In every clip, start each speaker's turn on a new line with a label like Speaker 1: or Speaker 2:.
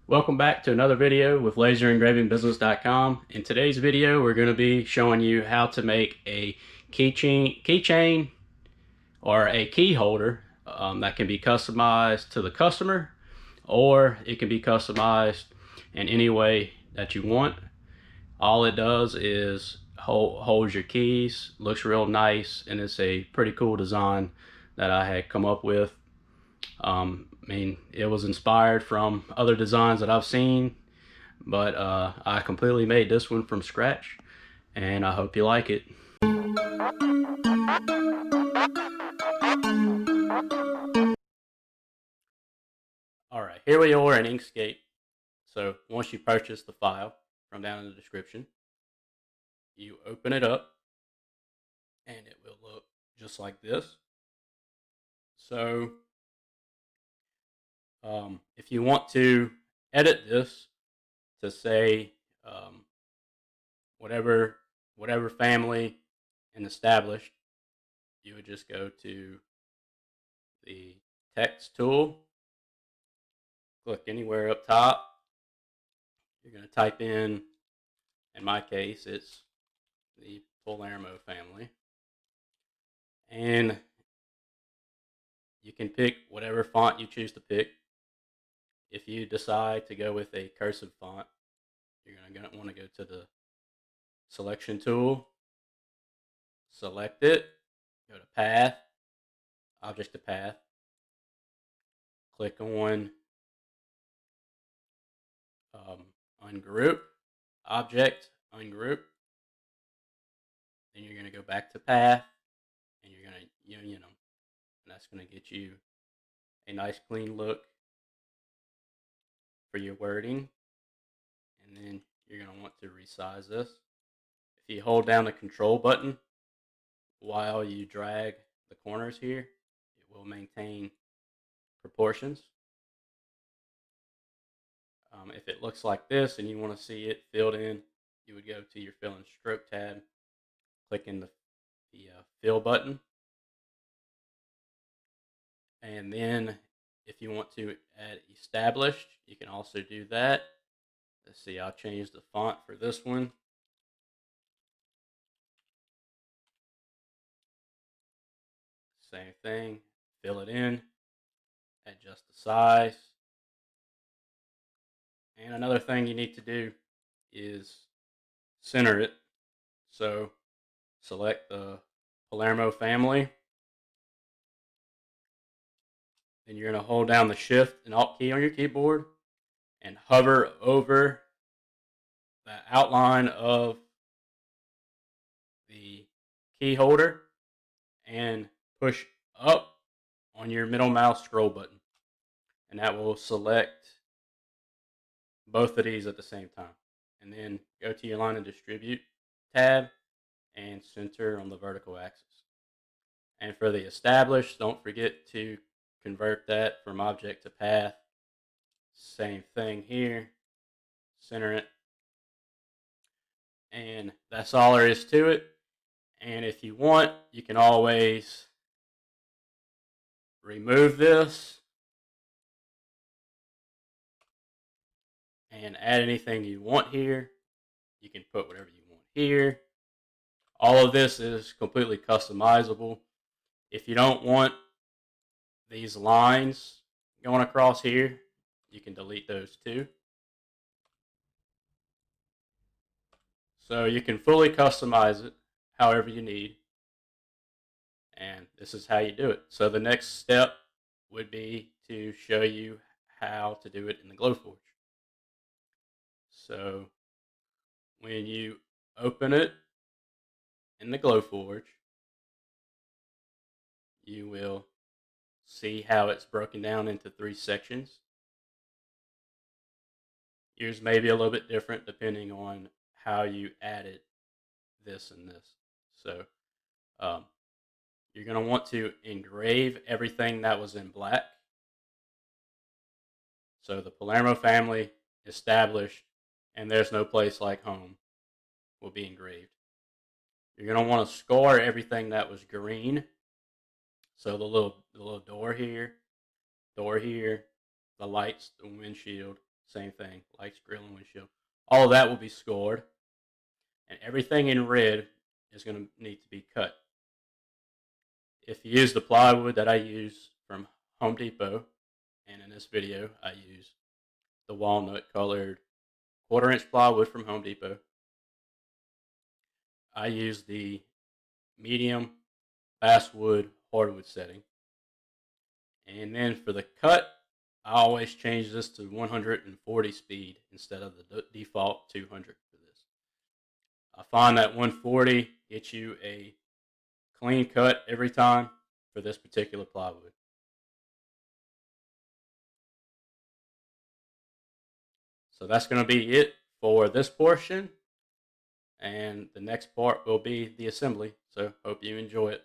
Speaker 1: Welcome back to another video with laserengravingbusiness.com. In today's video, we're going to be showing you how to make a keychain or a key holder that can be customized to the customer, or it can be customized in any way that you want. All it does is holds your keys, looks real nice, and it's a pretty cool design that I had come up with. I mean, it was inspired from other designs that I've seen, but I completely made this one from scratch, and I hope you like it. All right, here we are in Inkscape. So once you purchase the file from down in the description, you open it up, and it will look just like this. So if you want to edit this to say whatever family and established, you would just go to the text tool, click anywhere up top. You're going to type in my case, it's the Palermo family. And you can pick whatever font you choose to pick. If you decide to go with a cursive font, you're going to want to go to the selection tool, select it, go to path, object to path, click on ungroup, object, ungroup. Then you're going to go back to path, and you're going to, and that's going to get you a nice clean look for your wording. And then you're going to want to resize this. If you hold down the control button while you drag the corners here, it will maintain proportions. If it looks like this and you want to see it filled in, you would go to your fill and stroke tab, click in the fill button, and then if you want to add established, you can also do that. Let's see, I'll change the font for this one. Same thing, fill it in, adjust the size. And another thing you need to do is center it. So select the Palermo family. Then you're going to hold down the Shift and Alt key on your keyboard and hover over the outline of the key holder and push up on your middle mouse scroll button. And that will select both of these at the same time. And then go to your line and distribute tab and center on the vertical axis. And for the established, don't forget to convert that from object to path. Same thing here, center it. And that's all there is to it. And if you want, you can always remove this and add anything you want here. You can put whatever you want here. All of this is completely customizable. If you don't want these lines going across here, you can delete those too. So you can fully customize it however you need. And this is how you do it. So the next step would be to show you how to do it in the Glowforge. So when you open it in the Glowforge, you will see how it's broken down into 3 sections. Yours may be a little bit different depending on how you added this and this. So you're going to want to engrave everything that was in black. So the Palermo family, established, and there's no place like home will be engraved. You're going to want to score everything that was green. So the little door here, the lights, the windshield, same thing, lights, grill, and windshield. All of that will be scored, and everything in red is going to need to be cut. If you use the plywood that I use from Home Depot, and in this video I use the walnut colored 1/4-inch plywood from Home Depot, I use the medium basswood hardwood setting. And then for the cut, I always change this to 140 speed instead of the default 200 for this. I find that 140 gets you a clean cut every time for this particular plywood. So that's going to be it for this portion, and the next part will be the assembly. So hope you enjoy it.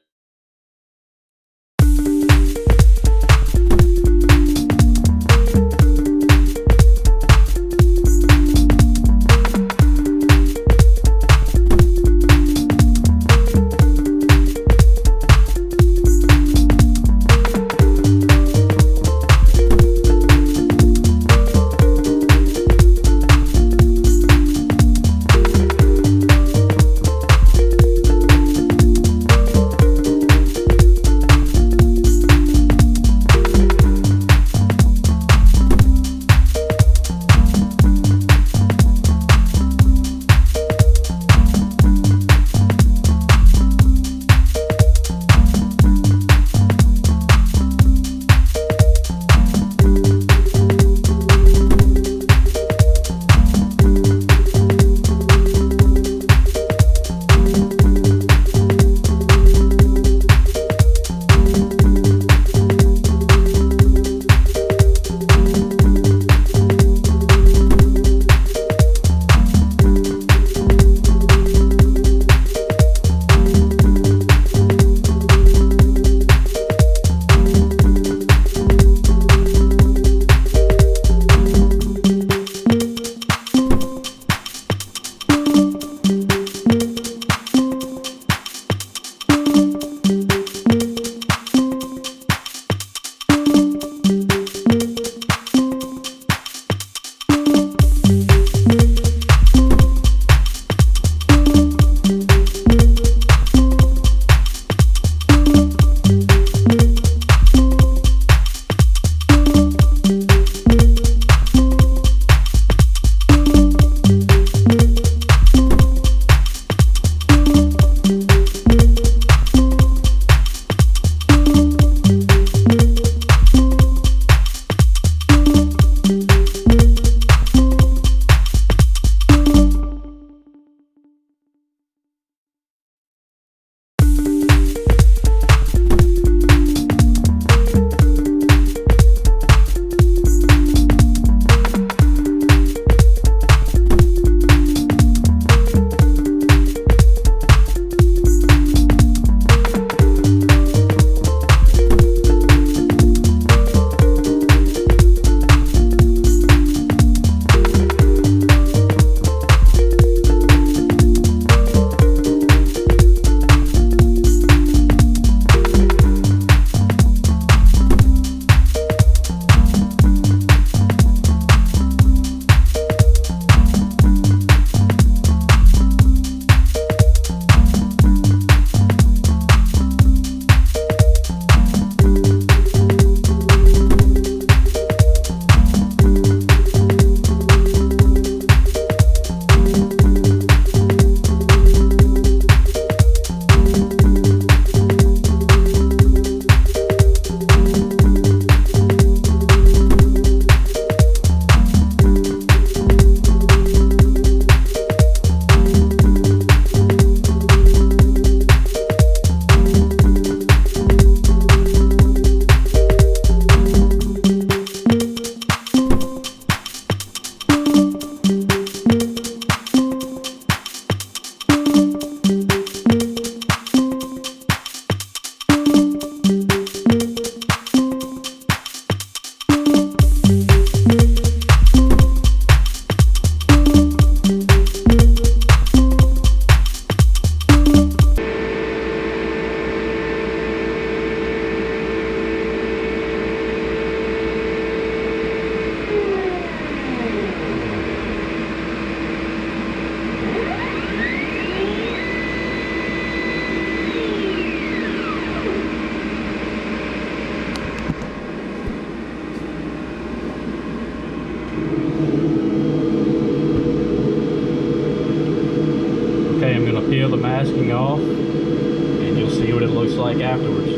Speaker 1: Okay, I'm going to peel the masking off, and you'll see what it looks like afterwards.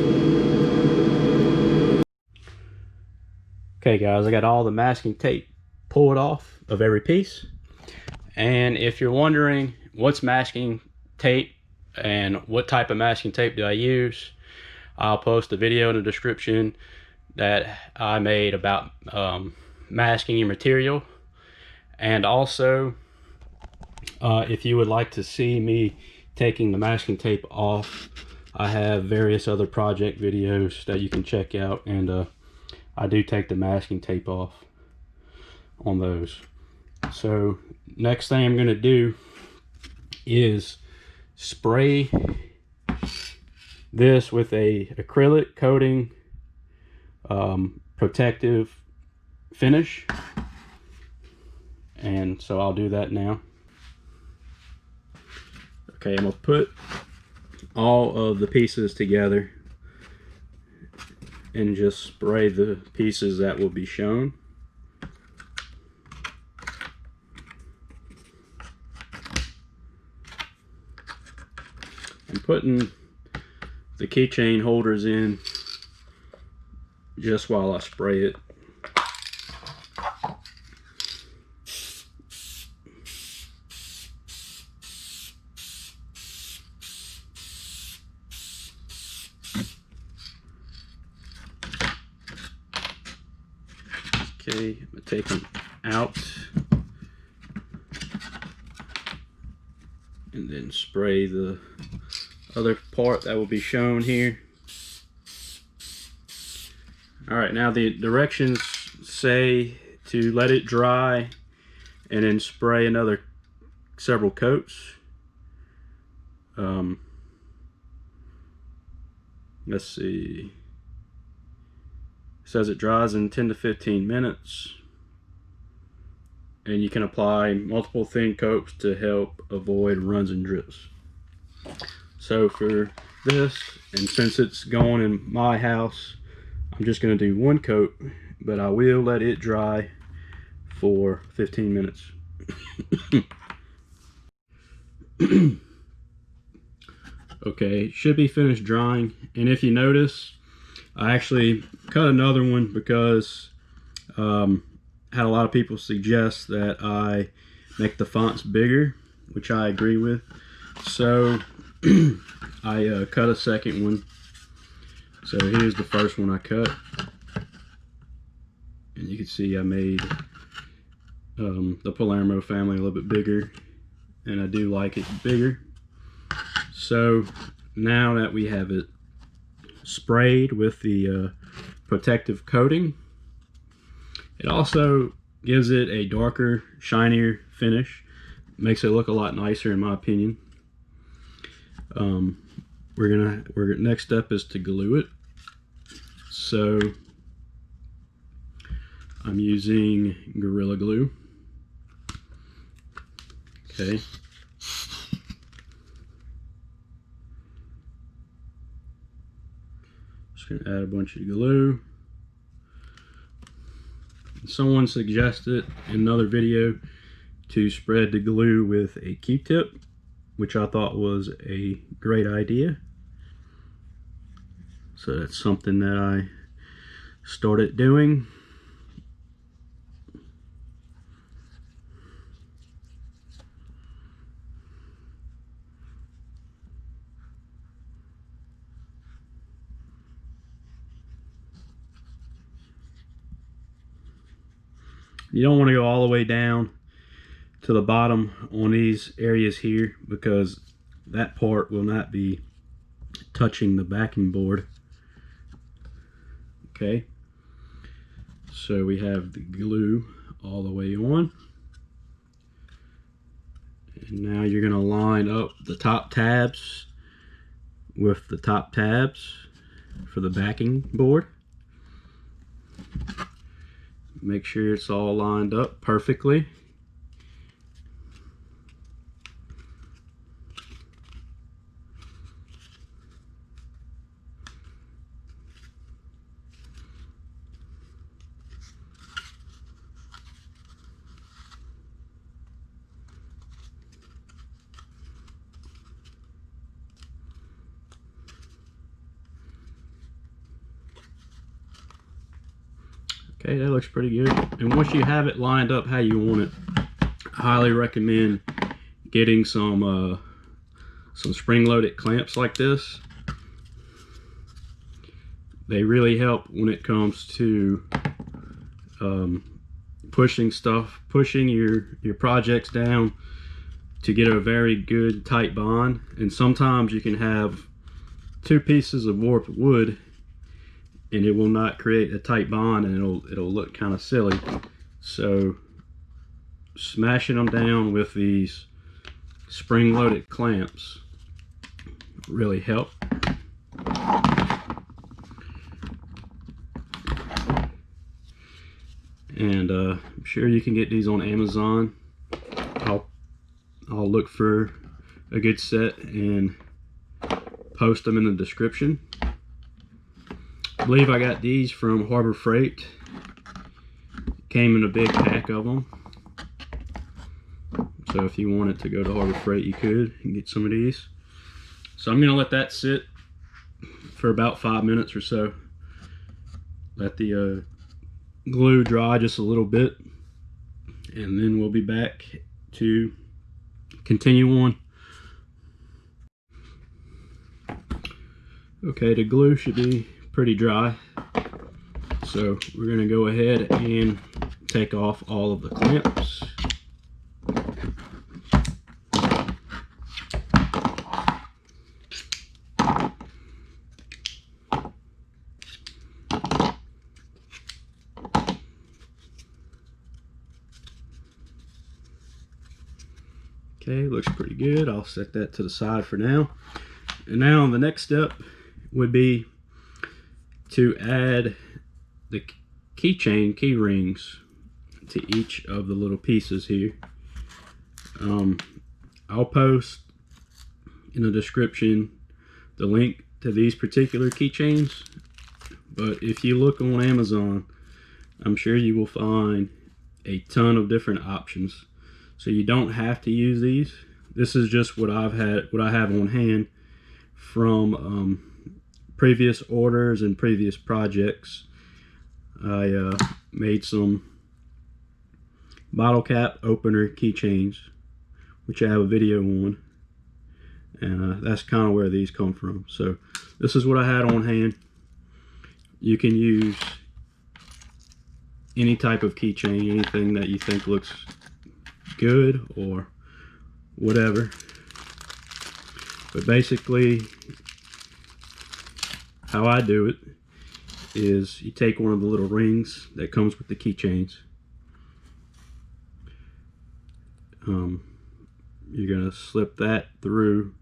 Speaker 1: Okay guys, I got all the masking tape pulled off of every piece. And if you're wondering what's masking tape and what type of masking tape do I use, I'll post a video in the description that I made about masking your material. And also, if you would like to see me taking the masking tape off, I have various other project videos that you can check out, and I do take the masking tape off on those. So next thing I'm going to do is spray this with a acrylic coating protective finish, and so I'll do that now. Okay, I'm going to put all of the pieces together and just spray the pieces that will be shown. I'm putting the keychain holders in just while I spray it. Okay, I'm going to take them out and then spray the other part that will be shown here. Alright, now the directions say to let it dry and then spray another several coats. Let's see. It says it dries in 10 to 15 minutes. And you can apply multiple thin coats to help avoid runs and drips. So for this, and since it's going in my house, I'm just going to do one coat, but I will let it dry for 15 minutes. Okay, it should be finished drying, and if you notice, I actually cut another one because had a lot of people suggest that I make the fonts bigger, which I agree with. So I cut a second one. So here's the first one I cut, and you can see I made the Palermo family a little bit bigger, and I do like it bigger. So now that we have it sprayed with the protective coating, it also gives it a darker, shinier finish. Makes it look a lot nicer in my opinion. Next step is to glue it. So I'm using Gorilla Glue. Okay. Just gonna add a bunch of glue. Someone suggested in another video to spread the glue with a Q-tip, which I thought was a great idea. So that's something that I started doing. You don't want to go all the way down to the bottom on these areas here, because that part will not be touching the backing board. Okay, so we have the glue all the way on, and now you're going to line up the top tabs with the top tabs for the backing board. Make sure it's all lined up perfectly. Okay, that looks pretty good. And once you have it lined up how you want it, I highly recommend getting some spring-loaded clamps like this. They really help when it comes to pushing your projects down to get a very good tight bond. And sometimes you can have two pieces of warped wood and it will not create a tight bond, and it'll look kind of silly. So smashing them down with these spring-loaded clamps really help. And I'm sure you can get these on Amazon. I'll look for a good set and post them in the description. I believe I got these from Harbor Freight. Came in a big pack of them. So if you wanted to go to Harbor Freight, you could and get some of these. So I'm gonna let that sit for about 5 minutes or so. Let the glue dry just a little bit, and then we'll be back to continue on. Okay, the glue should be pretty dry, so we're going to go ahead and take off all of the clamps. Okay, looks pretty good. I'll set that to the side for now. And now the next step would be to add the keychain key rings to each of the little pieces here. I'll post in the description the link to these particular keychains, but if you look on Amazon, I'm sure you will find a ton of different options. So you don't have to use these. This is just what I have on hand from previous orders and previous projects. I made some bottle cap opener keychains, which I have a video on, and that's kind of where these come from. So this is what I had on hand. You can use any type of keychain, anything that you think looks good or whatever. But basically how I do it is you take one of the little rings that comes with the keychains. You're going to slip that through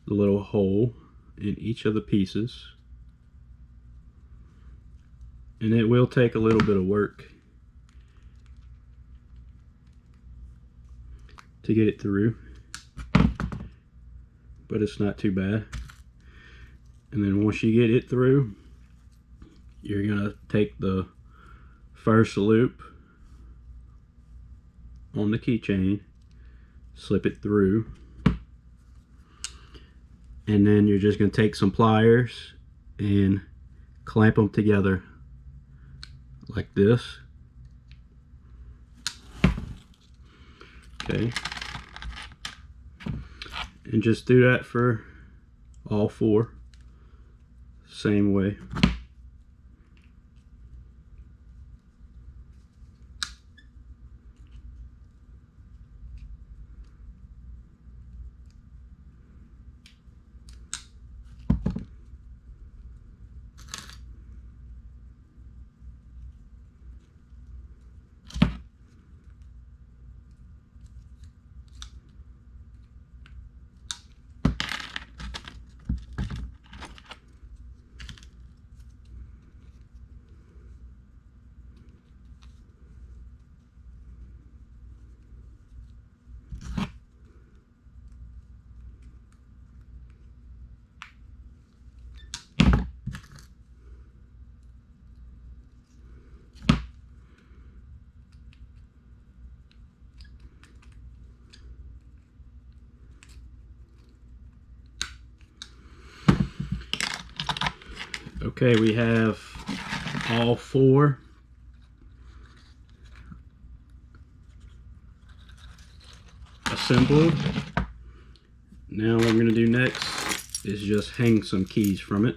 Speaker 1: the little hole in each of the pieces, and it will take a little bit of work to get it through, but it's not too bad. And then once you get it through, you're gonna take the first loop on the keychain, slip it through, and then you're just gonna take some pliers and clamp them together like this. Okay, and just do that for all four, same way. Okay, we have all four assembled. Now what I'm going to do next is just hang some keys from it.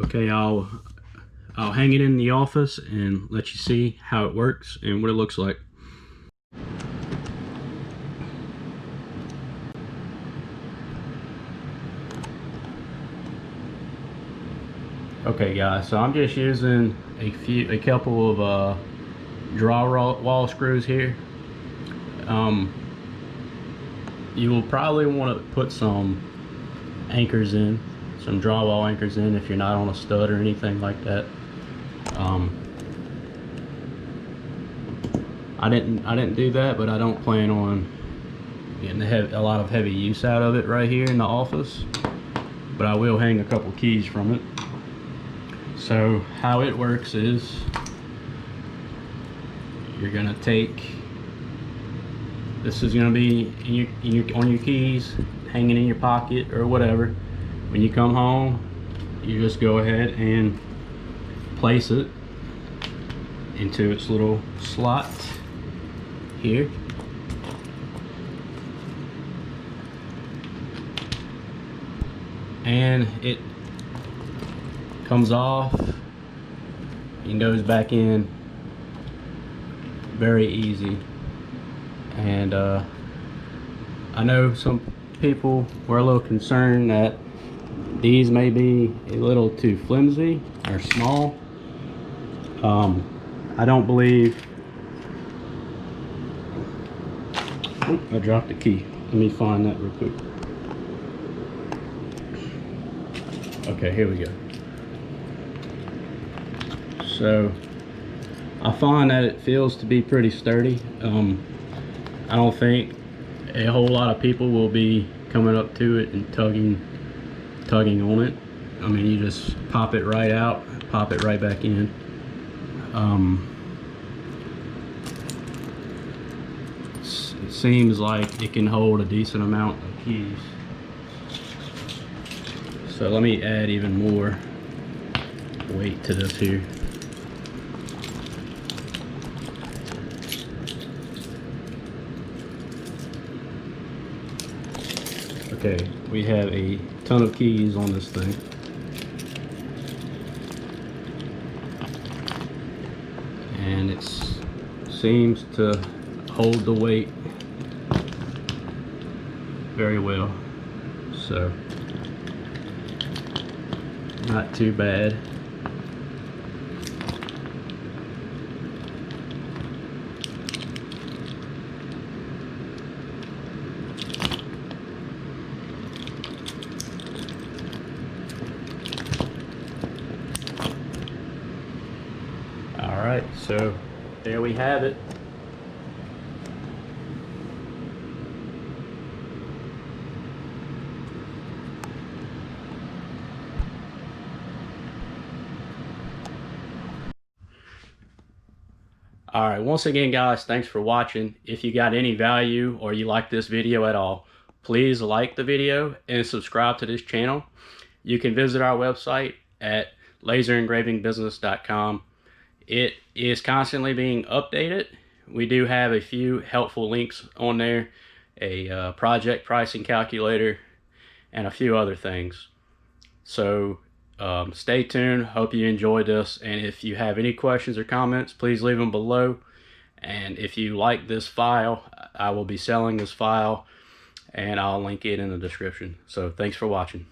Speaker 1: Okay, I'll hang it in the office and let you see how it works and what it looks like. Okay guys, so I'm just using a couple of wall screws here. You will probably want to put some anchors in, some drywall anchors in if you're not on a stud or anything like that. I didn't do that, but I don't plan on getting a lot of heavy use out of it right here in the office, but I will hang a couple keys from it. So how it works is you're gonna take, this is gonna be on your keys, hanging in your pocket or whatever. When you come home, you just go ahead and place it into its little slot here. And it comes off and goes back in very easy. And I know some people were a little concerned that these may be a little too flimsy or small. I don't believe, oh, I dropped the key. Let me find that real quick. Okay, here we go. So I find that it feels to be pretty sturdy. I don't think a whole lot of people will be coming up to it and tugging on it. I mean, you just pop it right out, pop it right back in. It seems like it can hold a decent amount of keys. So let me add even more weight to this here. Okay, we have a ton of keys on this thing. And it seems to hold the weight very well. So, not too bad. Alright, so there we have it. Alright, once again guys, thanks for watching. If you got any value or you like this video at all, please like the video and subscribe to this channel. You can visit our website at laserengravingbusiness.com. It is constantly being updated. We do have a few helpful links on there, a project pricing calculator, and a few other things. So stay tuned. Hope you enjoyed this, and if you have any questions or comments, please leave them below. And if you like this file, I will be selling this file, and I'll link it in the description. So thanks for watching.